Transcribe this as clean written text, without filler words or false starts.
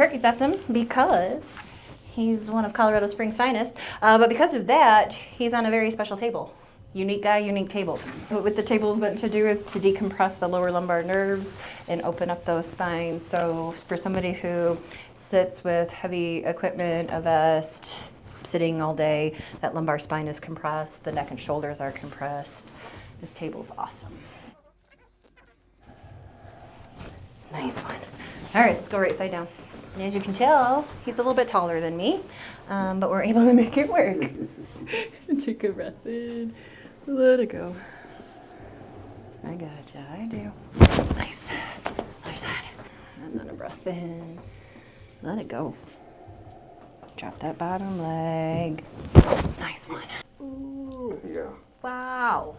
Turkey's awesome because he's one of Colorado Springs' finest, but because of that, he's on a very special table. Unique guy, unique table. What the table is meant to do is to decompress the lower lumbar nerves and open up those spines. So for somebody who sits with heavy equipment, a vest, sitting all day, that lumbar spine is compressed, the neck and shoulders are compressed. This table's awesome. Nice one. All right, let's go right side down. And as you can tell, he's a little bit taller than me, but we're able to make it work. Take a breath in, let it go. I gotcha, I do. Nice. Other side. And then a breath in, let it go. Drop that bottom leg. Nice one. Ooh. Yeah. Wow.